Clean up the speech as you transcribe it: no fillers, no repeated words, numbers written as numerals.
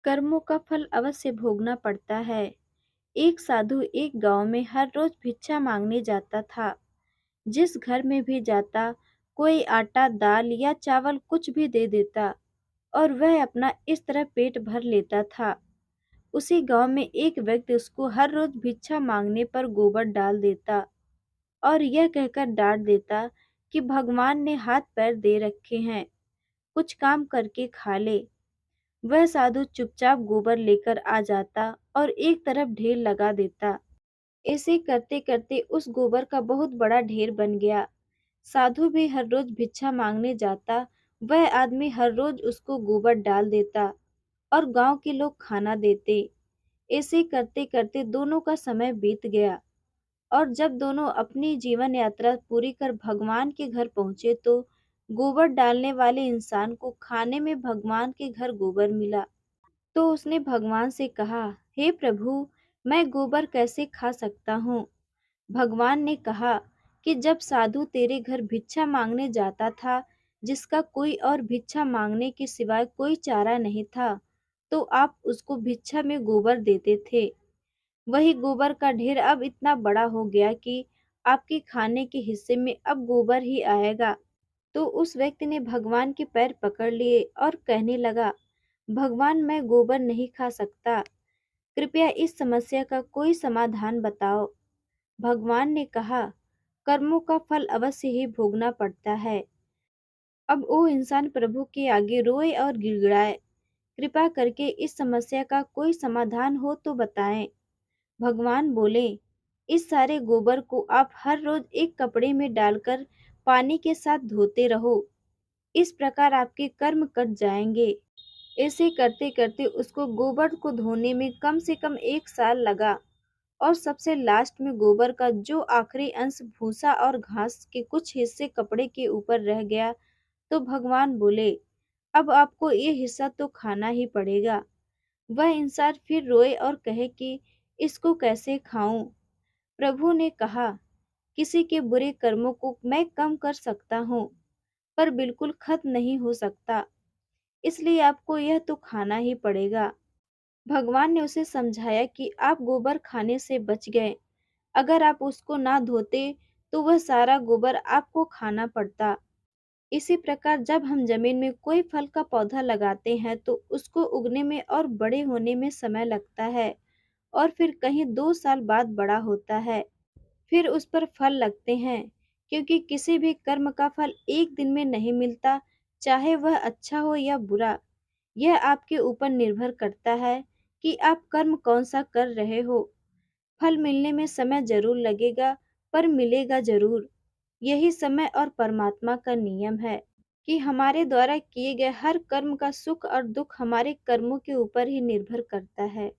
कर्मों का फल अवश्य भोगना पड़ता है। एक साधु एक गांव में हर रोज भिक्षा मांगने जाता था। जिस घर में भी जाता, कोई आटा, दाल या चावल कुछ भी दे देता और वह अपना इस तरह पेट भर लेता था। उसी गांव में एक व्यक्ति उसको हर रोज भिक्षा मांगने पर गोबर डाल देता और यह कहकर डांट देता कि भगवान ने हाथ पैर दे रखे हैं, कुछ काम करके खा ले। वह साधु चुपचाप गोबर लेकर आ जाता और एक तरफ ढेर लगा देता। ऐसे करते करते उस गोबर का बहुत बड़ा ढेर बन गया। साधु भी हर रोज भिक्षा मांगने जाता, वह आदमी हर रोज उसको गोबर डाल देता और गांव के लोग खाना देते। ऐसे करते करते दोनों का समय बीत गया और जब दोनों अपनी जीवन यात्रा पूरी कर भगवान के घर पहुंचे तो गोबर डालने वाले इंसान को खाने में भगवान के घर गोबर मिला। तो उसने भगवान से कहा, हे प्रभु, मैं गोबर कैसे खा सकता हूँ? भगवान ने कहा कि जब साधु तेरे घर भिक्षा मांगने जाता था, जिसका कोई और भिक्षा मांगने के सिवाय कोई चारा नहीं था, तो आप उसको भिक्षा में गोबर देते थे। वही गोबर का ढेर अब इतना बड़ा हो गया कि आपके खाने के हिस्से में अब गोबर ही आएगा। तो उस व्यक्ति ने भगवान के पैर पकड़ लिए और कहने लगा, भगवान, मैं गोबर नहीं खा सकता, कृपया इस समस्या का कोई समाधान बताओ। भगवान ने कहा, कर्मों का फल अवश्य ही भोगना पड़ता है। अब वो इंसान प्रभु के आगे रोए और गिड़गिड़ाए, कृपा करके इस समस्या का कोई समाधान हो तो बताएं। भगवान बोले, इस सारे गोबर को आप हर रोज एक कपड़े में डालकर पानी के साथ धोते रहो, इस प्रकार आपके कर्म कट जाएंगे। ऐसे करते करते उसको गोबर को धोने में कम से कम 1 साल लगा और सबसे लास्ट में गोबर का जो आखिरी अंश भूसा और घास के कुछ हिस्से कपड़े के ऊपर रह गया, तो भगवान बोले, अब आपको ये हिस्सा तो खाना ही पड़ेगा। वह इंसान फिर रोए और कहे कि इसको कैसे खाऊं? प्रभु ने कहा, किसी के बुरे कर्मों को मैं कम कर सकता हूँ, पर बिल्कुल खत्म नहीं हो सकता, इसलिए आपको यह तो खाना ही पड़ेगा। भगवान ने उसे समझाया कि आप गोबर खाने से बच गए, अगर आप उसको ना धोते तो वह सारा गोबर आपको खाना पड़ता। इसी प्रकार जब हम जमीन में कोई फल का पौधा लगाते हैं तो उसको उगने में और बड़े होने में समय लगता है और फिर कहीं 2 साल बाद बड़ा होता है। फिर उस पर फल लगते हैं, क्योंकि किसी भी कर्म का फल एक दिन में नहीं मिलता, चाहे वह अच्छा हो या बुरा। यह आपके ऊपर निर्भर करता है कि आप कर्म कौन सा कर रहे हो। फल मिलने में समय जरूर लगेगा, पर मिलेगा जरूर। यही समय और परमात्मा का नियम है कि हमारे द्वारा किए गए हर कर्म का सुख और दुख हमारे कर्मों के ऊपर ही निर्भर करता है।